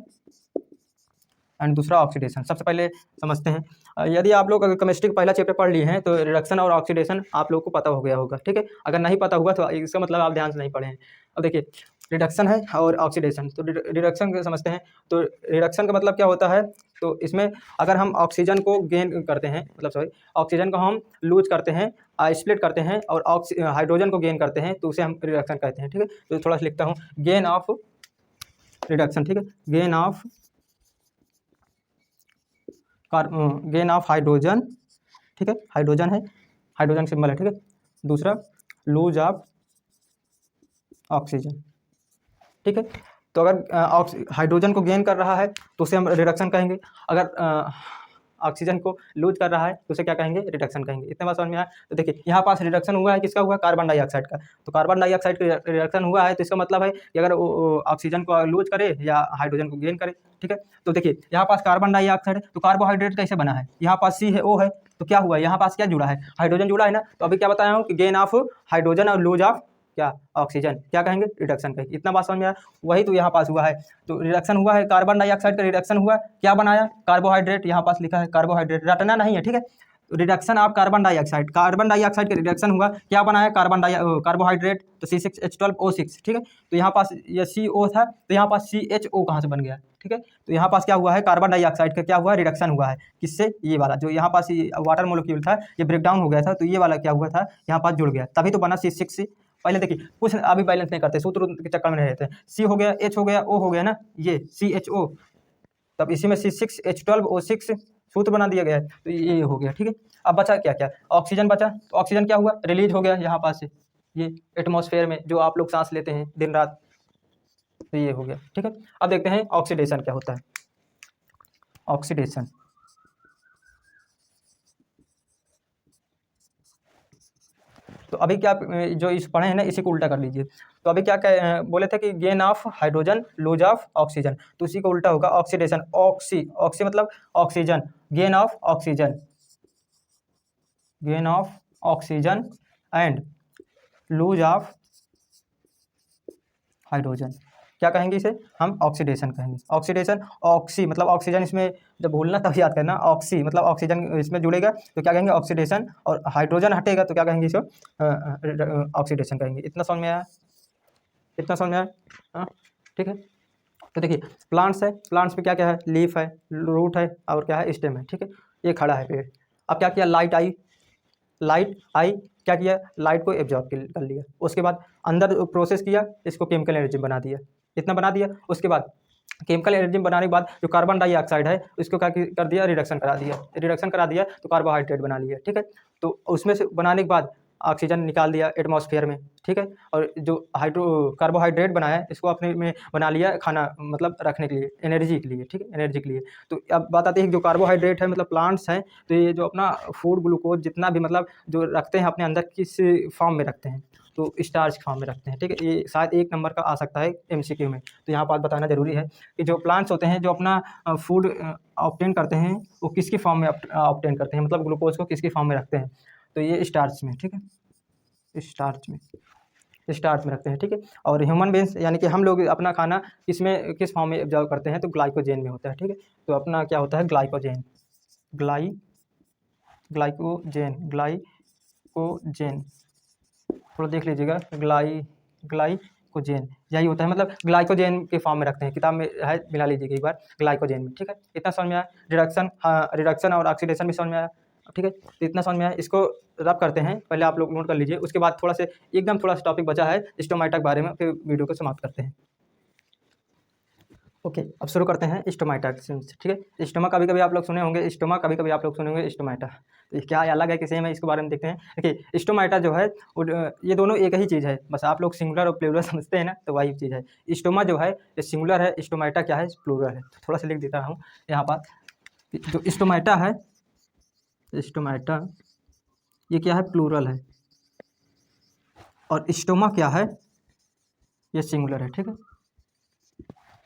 एंड दूसरा ऑक्सीडेशन। सबसे पहले समझते हैं, यदि आप लोग अगर केमिस्ट्री का पहला चैप्टर पढ़ लिए हैं तो रिडक्शन और ऑक्सीडेशन आप लोग को पता हो गया होगा, ठीक है। अगर नहीं पता हुआ तो इसका मतलब आप ध्यान से नहीं पढ़े हैं। अब देखिए रिडक्शन है और ऑक्सीडेशन, तो रिडक्शन समझते हैं। तो रिडक्शन का मतलब क्या होता है, तो इसमें अगर हम ऑक्सीजन को गेन करते हैं, ऑक्सीजन को हम लूज करते हैं, स्प्लिट करते हैं और हाइड्रोजन को गेन करते हैं तो उसे हम रिडक्शन कहते हैं, ठीक है। तो थोड़ा सा लिखता हूँ, गेन ऑफ रिडक्शन, ठीक है, गेन ऑफ हाइड्रोजन, ठीक है, हाइड्रोजन है, हाइड्रोजन सिंबल है, ठीक है। दूसरा लूज ऑफ ऑक्सीजन, ठीक है। तो अगर हाइड्रोजन को गेन कर रहा है तो उसे हम रिडक्शन कहेंगे, अगर ऑक्सीजन को लूज कर रहा है तो उसे क्या कहेंगे, रिडक्शन कहेंगे। इतने बात समझ में आया। तो देखिए यहाँ पास रिडक्शन हुआ है, किसका हुआ, कार्बन डाइऑक्साइड का। तो कार्बन डाइऑक्साइड का रिडक्शन हुआ है तो इसका मतलब है कि अगर ऑक्सीजन को लूज करे या हाइड्रोजन को गेन करे, ठीक है। तो देखिए यहाँ पास कार्बन डाइऑक्साइड है तो कार्बोहाइड्रेट कैसे बना है, यहाँ पास C है, O है, तो क्या हुआ, यहाँ पास क्या जुड़ा है, हाइड्रोजन जुड़ा है ना। तो अभी क्या बताया हूँ कि गेन ऑफ हाइड्रोजन और लूज ऑफ क्या ऑक्सीजन, क्या कहेंगे रिडक्शन कहेंगे। इतना बात समझ में आया। वही तो यहाँ पास हुआ है, तो रिडक्शन हुआ है, कार्बन डाइऑक्साइड का रिडक्शन हुआ, क्या बनाया कार्बोहाइड्रेट, यहाँ पास लिखा है कार्बोहाइड्रेट, रटना नहीं है ठीक है। रिडक्शन ऑफ कार्बन डाइऑक्साइड का रिडक्शन हुआ, क्या बनाया कार्बोहाइड्रेट, तो C6H12O6 ठीक है। तो यहाँ पास ये CO था, तो यहाँ पास CHO कहाँ से बन गया ठीक है। तो यहाँ पास क्या हुआ है कार्बन डाइऑक्साइड का क्या हुआ रिडक्शन हुआ है, किससे, ये वाला जो यहाँ पास वाटर मोलिक्यूल था ये ब्रेक डाउन हो गया था, तो ये वाला क्या हुआ था यहाँ पास जुड़ गया, तभी तो बना C6। पहले देखिए कुछ अभी बैलेंस नहीं करते, सूत्र के चक्कर में नहीं रहते, C हो गया, H हो गया, O हो गया ना, ये CHO, तब इसी में C6H12O6 सूत्र बना दिया गया है, तो ये हो गया ठीक है। अब बचा क्या क्या, ऑक्सीजन बचा, तो ऑक्सीजन क्या हुआ रिलीज हो गया यहाँ पास से, ये एटमॉस्फेयर में जो आप लोग सांस लेते हैं दिन रात, तो ये हो गया ठीक है। अब देखते हैं ऑक्सीडेशन क्या होता है। ऑक्सीडेशन, तो अभी क्या जो इस पढ़े हैं ना इसी को उल्टा कर लीजिए। तो अभी क्या बोले थे कि gain of hydrogen lose of oxygen, तो उसी को उल्टा होगा ऑक्सीडेशन। ऑक्सी मतलब oxygen, gain of oxygen, gain of oxygen and lose of hydrogen, क्या कहेंगे इसे हम ऑक्सीडेशन कहेंगे। ऑक्सीडेशन, ऑक्सी मतलब ऑक्सीजन, इसमें जब भूलना तब याद करना, ऑक्सी मतलब ऑक्सीजन इसमें जुड़ेगा तो क्या कहेंगे ऑक्सीडेशन, और हाइड्रोजन हटेगा तो क्या कहेंगे इसको ऑक्सीडेशन कहेंगे। इतना समझ में आया, इतना समझ में आया हाँ ठीक है। तो देखिए प्लांट्स है, प्लांट्स में क्या क्या है, लीफ है, रूट है और क्या है स्टेम है ठीक है। ये खड़ा है पेड़, अब क्या किया लाइट आई क्या किया लाइट को एब्जॉर्ब कर लिया, उसके बाद अंदर प्रोसेस किया इसको केमिकल एनर्जी बना दिया, इतना बना दिया। उसके बाद केमिकल एनर्जी बनाने के बाद जो कार्बन डाइऑक्साइड है उसको क्या कर दिया रिडक्शन करा दिया तो कार्बोहाइड्रेट बना लिया ठीक है। तो उसमें से बनाने के बाद ऑक्सीजन निकाल दिया एटमॉस्फेयर में ठीक है, और जो कार्बोहाइड्रेट बनाया इसको अपने में बना लिया खाना मतलब रखने के लिए, एनर्जी के लिए ठीक है, एनर्जी के लिए। तो अब बात आती है कि जो कार्बोहाइड्रेट है मतलब प्लांट्स हैं, तो ये जो अपना फूड ग्लूकोज जितना भी मतलब जो रखते हैं अपने अंदर किस फॉर्म में रखते हैं, तो स्टार्च फॉर्म में रखते हैं ठीक है। ये शायद 1 नंबर का आ सकता है MCQ में, तो यहाँ बात बताना जरूरी है कि जो प्लांट्स होते हैं जो अपना फूड ऑब्टेन करते हैं वो किसकी फॉर्म में ऑब्टेन करते हैं, मतलब ग्लूकोज को किसकी फॉर्म में रखते हैं, तो ये स्टार्च में ठीक है, स्टार्च में रखते हैं ठीक है। और ह्यूमन बींग्स यानी कि हम लोग अपना खाना किस फॉर्म में एब्जॉर्व करते हैं, तो ग्लाइकोजेन में होता है ठीक है। तो अपना क्या होता है ग्लाइकोजेन, ग्लाइकोजेन थोड़ा देख लीजिएगा, ग्लाइकोजेन यही होता है, मतलब ग्लाइकोजेन के फॉर्म में रखते हैं, किताब में है मिला लीजिएगा एक बार ग्लाइकोजेन में ठीक है। इतना समझ में आया, रिडक्शन और ऑक्सीडेशन भी समझ में आया ठीक है। तो इतना समझ में आया, इसको रब करते हैं, पहले आप लोग नोट कर लीजिए, उसके बाद थोड़ा सा टॉपिक बचा है स्टोमाटा के बारे में, फिर वीडियो को समाप्त करते हैं। ओके अब शुरू करते हैं स्टोमाटा से ठीक है। स्टोमा कभी कभी आप लोग सुने होंगे, स्टोमा कभी कभी आप लोग सुने होंगे स्टोमाटा, तो क्या अलग है कि सेम है इसके बारे में देखते हैं। देखिए स्टोमाटा जो है ये दोनों एक ही चीज़ है, बस आप लोग सिंगुलर और प्लूरल समझते हैं ना, तो वही चीज़ है। स्टोमा जो है ये सिंगुलर है, स्टोमाटा क्या है प्लूरल है। तो थोड़ा सा लिख देता हूँ यहाँ पर, जो स्टोमाटा है, स्टोमाटा ये क्या है प्लूरल है, और स्टोमा क्या है ये सिंगुलर है ठीक है,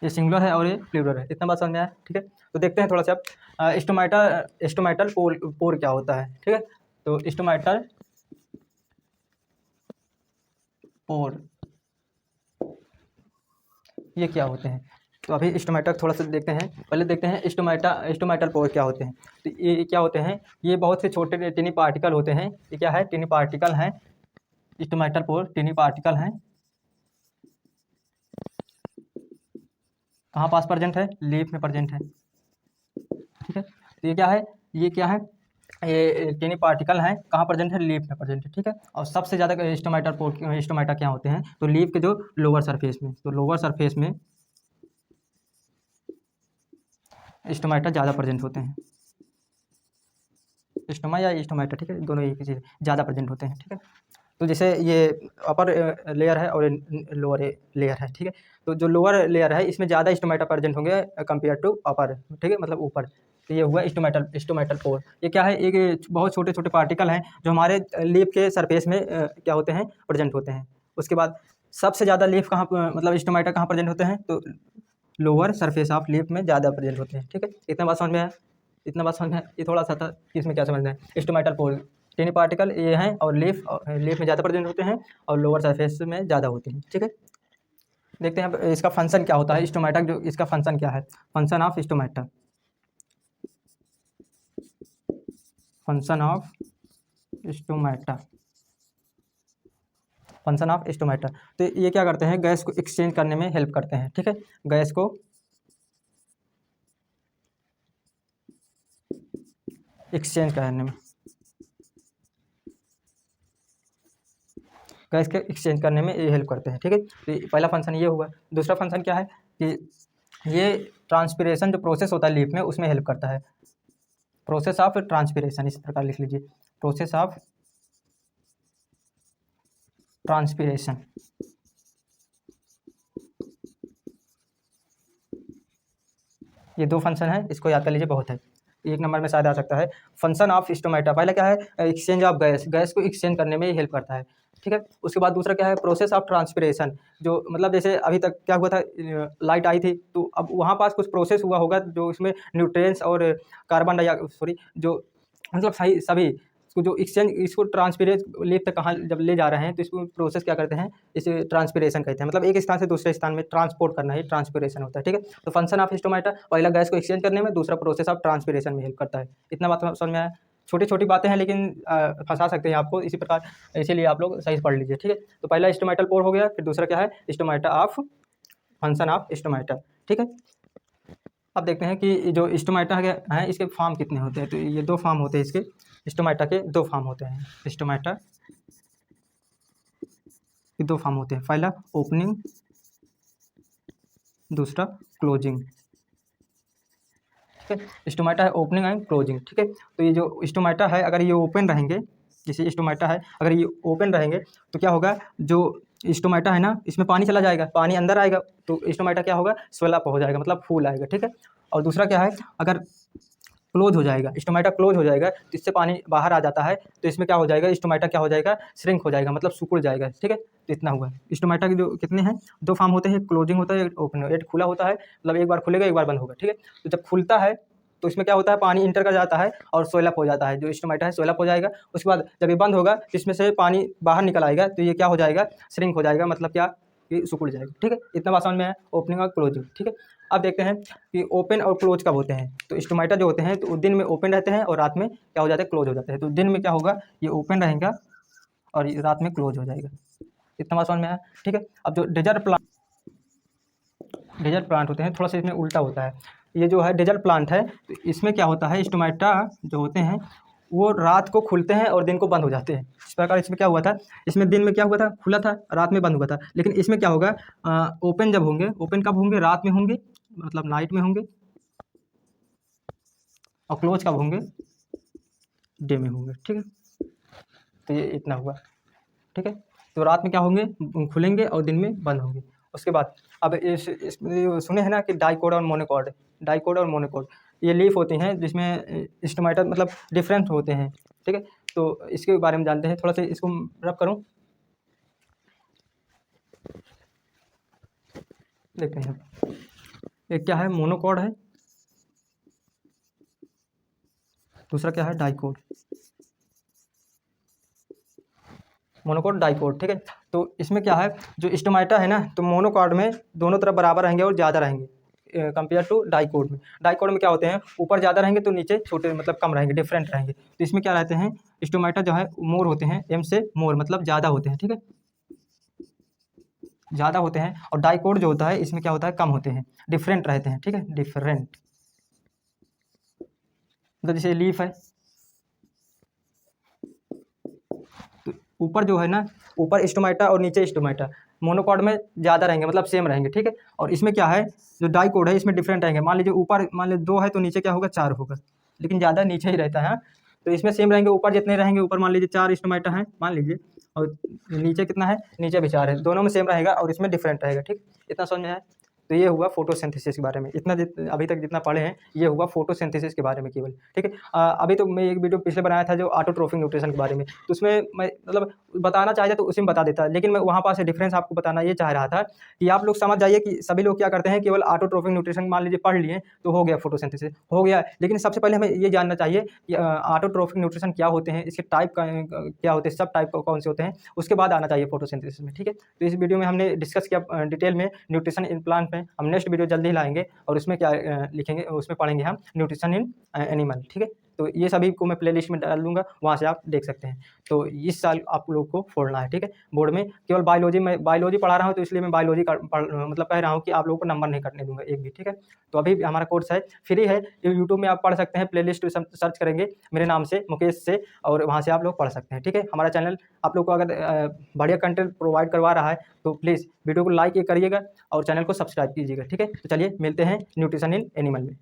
ये सिंगुलर है और ये प्लूरल है। इतना बात समझ में आया ठीक है। तो देखते हैं थोड़ा सा स्टोमाटल पोर क्या होता है ठीक है। तो स्टोमाटल पोर ये क्या होते हैं, तो अभी स्टोमाटा थोड़ा सा देखते हैं, पहले देखते हैं स्टोमाटल पोर क्या होते हैं। तो ये क्या होते हैं, ये बहुत से छोटे टिनी पार्टिकल होते हैं, ये क्या है टिनी पार्टिकल हैं, स्टोमाटल पोर टिनी पार्टिकल हैं, कहाँ पास प्रेजेंट है लीफ में प्रेजेंट है ठीक है। तो ये क्या है ये टिनी पार्टिकल हैं, कहाँ प्रेजेंट है लीफ में प्रेजेंट है ठीक है। और सबसे ज़्यादा स्टोमाटा क्या होते हैं, तो लीफ के जो लोअर सरफेस में, तो लोअर सरफेस में स्टोमाटा ज़्यादा प्रेजेंट होते हैं, स्टोमा या स्टोमाटा ठीक है, दोनों एक ही चीज़ ज़्यादा प्रेजेंट होते हैं ठीक है। तो जैसे ये अपर लेयर है और लोअर लेयर है ठीक है। तो जो लोअर लेयर है इसमें ज़्यादा स्टोमाटा प्रेजेंट होंगे कंपेयर टू अपर ठीक है, मतलब ऊपर। तो ये हुआ स्टोमाटल पोर। ये क्या है, एक बहुत छोटे छोटे पार्टिकल हैं जो हमारे लीफ के सरफेस में क्या होते हैं प्रेजेंट होते हैं। उसके बाद सबसे ज़्यादा लीफ कहाँ मतलब स्टोमाटा कहाँ प्रेजेंट होते हैं, तो लोअर सरफेस ऑफ लीफ में ज़्यादा प्रेजेंट होते हैं ठीक है। इतना बात समझ में आया, इतना बात समझ में आया। ये थोड़ा सा था कि इसमें क्या समझना है स्टोमाटल पोर टेनी पार्टिकल ये हैं, और लीफ में ज़्यादा प्रेजेंट होते हैं और लोअर सरफेस में ज़्यादा होते हैं। ठीक है, देखते हैं अब इसका फंक्शन क्या होता है। स्टोमेटा जो इसका फंक्शन क्या है, function of stomata, function of stomata, function of stomata. तो ये क्या करते हैं, गैस को एक्सचेंज करने में हेल्प करते हैं। ठीक है, गैस को एक्सचेंज करने में, गैस के एक्सचेंज करने में ये हेल्प करते हैं। ठीक है, तो पहला फंक्शन ये हुआ। दूसरा फंक्शन क्या है कि ये ट्रांसपिरेशन जो प्रोसेस होता है लीफ में, उसमें हेल्प करता है। प्रोसेस ऑफ ट्रांसपिरेशन, इस प्रकार लिख लीजिए, प्रोसेस ऑफ ट्रांसपिरेशन। ये दो फंक्शन है, इसको याद कर लीजिए, बहुत है, एक नंबर में शायद आ सकता है। फंक्शन ऑफ स्टोमेटा, पहला क्या है, एक्सचेंज ऑफ गैस, गैस को एक्सचेंज करने में हेल्प करता है। ठीक है, उसके बाद दूसरा क्या है, प्रोसेस ऑफ ट्रांसपिरेशन, जो मतलब जैसे अभी तक क्या हुआ था, लाइट आई थी तो अब वहाँ पास कुछ प्रोसेस हुआ होगा जो इसमें न्यूट्रिएंट्स और कार्बन डाइऑक्साइड जो मतलब सही सभी इसको जो एक्सचेंज, इसको ट्रांसपिरेट लीफ तक कहाँ जब ले जा रहे हैं तो इसको प्रोसेस क्या करते हैं, इसे ट्रांसपिरेशन कहते हैं। मतलब एक स्थान से दूसरे स्थान में ट्रांसपोर्ट करना ही ट्रांसपिरेशन होता है। ठीक है, तो फंक्शन ऑफ स्टोमेटा पहला गैस को एक्सचेंज करने में, दूसरा प्रोसेस ऑफ ट्रांसपिरेशन में हेल्प करता है। इतना बात समझ में आया। छोटी छोटी बातें हैं लेकिन फंसा सकते हैं आपको, इसी प्रकार इसीलिए आप लोग सही से पढ़ लीजिए। ठीक है, तो पहला स्टोमेटल पोर हो गया, फिर दूसरा क्या है, stomata of, function of stomata. ठीक है, अब देखते हैं कि जो स्टोमेटा है इसके फॉर्म कितने होते हैं। तो ये दो फॉर्म होते हैं, इसके स्टोमेटा के दो फॉर्म होते हैं। स्टोमेटा के दो फॉर्म होते हैं, पहला ओपनिंग, दूसरा क्लोजिंग। ठीक है, स्टोमेटा है ओपनिंग एंड क्लोजिंग। ठीक है, तो ये जो स्टोमेटा है अगर ये ओपन रहेंगे, जैसे स्टोमेटा है अगर ये ओपन रहेंगे तो क्या होगा, जो स्टोमेटा है ना इसमें पानी चला जाएगा, पानी अंदर आएगा तो स्टोमेटा क्या होगा, स्वेल अप हो जाएगा, मतलब फूल आएगा। ठीक है, और दूसरा क्या है, अगर क्लोज हो जाएगा, स्टोमेटा क्लोज हो जाएगा तो इससे पानी बाहर आ जाता है, तो इसमें क्या हो जाएगा, स्टोमेटा क्या हो जाएगा, श्रिंक हो जाएगा, मतलब सिकुड़ जाएगा। ठीक है, तो इतना हुआ। स्टोमेटा के जो कितने हैं, दो फॉर्म होते हैं, क्लोजिंग होता है, ओपन, एक खुला होता है, मतलब एक बार खुलेगा एक बार बंद होगा। ठीक है, तो जब खुलता है तो इसमें क्या होता है, पानी इंटर कर जाता है और सोइलअप हो जाता है, जो स्टोमेटा है सोइलअप हो जाएगा। उसके बाद जब ये बंद होगा तो इसमें से पानी बाहर निकल आएगा, तो ये क्या हो जाएगा, श्रिंक हो जाएगा, मतलब क्या, ये सिकुड़ जाएगा। ठीक है, इतना बात समझ में है, ओपनिंग और क्लोजिंग। ठीक है, अब देखते हैं कि ओपन और क्लोज कब होते हैं। तो स्टोमेटा जो होते हैं तो दिन में ओपन रहते हैं और रात में क्या हो जाते हैं, क्लोज हो जाते हैं। तो दिन में क्या होगा, ये ओपन रहेगा और ये रात में क्लोज हो जाएगा। इतना बात समझ में आया। ठीक है, अब जो डेजर्ट प्लांट होते हैं, थोड़ा सा इसमें उल्टा होता है। ये जो है डेजर्ट प्लांट है, तो इसमें क्या होता है, स्टोमेटा जो होते हैं वो रात को खुलते हैं और दिन को बंद हो जाते हैं। इस प्रकार इसमें क्या हुआ था, इसमें दिन में क्या हुआ था, खुला था, रात में बंद हुआ था। लेकिन इसमें क्या होगा, ओपन जब होंगे, ओपन कब होंगे, रात में होंगे, मतलब नाइट में होंगे, और क्लोज कब होंगे, डे में होंगे। ठीक है, तो ये इतना हुआ। ठीक है, तो रात में क्या होंगे, खुलेंगे और दिन में बंद होंगे। उसके बाद अब इसमें सुने हैं ना कि डाइकोड और मोनोकोड, डाइकोड और मोनोकोड ये लीफ होती हैं जिसमें स्टोमेटा मतलब डिफरेंट होते हैं। ठीक है, तो इसके बारे में जानते हैं, थोड़ा सा इसको रब करूं, देखते हैं। एक क्या है, मोनोकोड है, दूसरा क्या है, डाइकोड, मोनोकोड डाइकोड। ठीक है, तो इसमें क्या है, जो स्टोमेटा है ना, तो मोनोकोड में दोनों तरफ बराबर रहेंगे और ज़्यादा रहेंगे कंपेयर टू डाइकोड में। डाइकोड में क्या होते हैं, ऊपर ज़्यादा रहेंगे तो नीचे छोटे, मतलब कम रहेंगे, डिफरेंट रहेंगे। तो इसमें क्या रहते हैं, स्टोमेटा जो है मोर होते हैं, एम से मोर मतलब ज़्यादा होते हैं। ठीक है, ज़्यादा होते हैं। और डाइकोड जो होता है इसमें क्या होता है, कम होते हैं, डिफरेंट रहते हैं। ठीक है, डिफरेंट, मतलब जैसे लीफ है, तो ऊपर जो है ना, ऊपर स्टोमेटा और नीचे स्टोमेटा, मोनोकोड में ज़्यादा रहेंगे, मतलब सेम रहेंगे। ठीक है, और इसमें क्या है, जो डाइकोड है इसमें डिफरेंट रहेंगे। मान लीजिए ऊपर, मान लीजिए 2 है तो नीचे क्या होगा, 4 होगा, लेकिन ज़्यादा नीचे ही रहता है। हाँ, तो इसमें सेम रहेंगे, ऊपर जितने रहेंगे, ऊपर मान लीजिए 4 स्टोमेटा हैं मान लीजिए, और नीचे कितना है, नीचे भी 4 है, दोनों में सेम रहेगा और इसमें डिफरेंट रहेगा। ठीक, इतना समझ में आया। तो ये हुआ फोटोसिंथेसिस के बारे में। इतना अभी तक जितना पढ़े हैं ये हुआ फोटोसिंथेसिस के बारे में केवल, ठीक है। अभी तो मैं एक वीडियो पिछले बनाया था जो ऑटोट्रोफिक न्यूट्रिशन के बारे में, तो उसमें मैं मतलब बताना चाहता तो उसमें बता देता, लेकिन मैं वहाँ पास से डिफरेंस आपको बताना ये चाह रहा था कि आप लोग समझ जाइए कि सभी लोग क्या करते हैं, केवल ऑटोट्रोफिक न्यूट्रिशन मान लीजिए पढ़ लिए तो हो गया, फोटोसिंथेसिस हो गया, लेकिन सबसे पहले हमें ये जानना चाहिए कि ऑटोट्रोफिक न्यूट्रिशन क्या होते हैं, इसके टाइप क्या होते हैं, सब टाइप कौन से होते हैं, उसके बाद आना चाहिए फोटोसिंथेसिस में, ठीक है। तो इस वीडियो में हमने डिस्कस किया डिटेल में न्यूट्रिशन इन प्लांट में। हम नेक्स्ट वीडियो जल्दी ही लाएंगे और उसमें क्या लिखेंगे, उसमें पढ़ेंगे हम न्यूट्रिशन इन एनिमल, ठीक है। तो ये सभी को मैं प्लेलिस्ट में डाल दूंगा, वहाँ से आप देख सकते हैं। तो इस साल आप लोग को फोड़ना है, ठीक है। बोर्ड में केवल बायोलॉजी में बायोलॉजी पढ़ा रहा हूँ, तो इसलिए मैं बायोलॉजी का मतलब कह रहा हूँ कि आप लोगों को नंबर नहीं कटने दूंगा एक भी, ठीक है। तो अभी हमारा कोर्स है, फ्री है, यूट्यूब में आप पढ़ सकते हैं, प्लेलिस्ट सर्च करेंगे मेरे नाम से, मुकेश से, और वहाँ से आप लोग पढ़ सकते हैं, ठीक है। हमारा चैनल आप लोग को अगर बढ़िया कंटेंट प्रोवाइड करवा रहा है तो प्लीज़ वीडियो को लाइक करिएगा और चैनल को सब्सक्राइब कीजिएगा, ठीक है। तो चलिए मिलते हैं न्यूट्रिशन इन एनिमल में।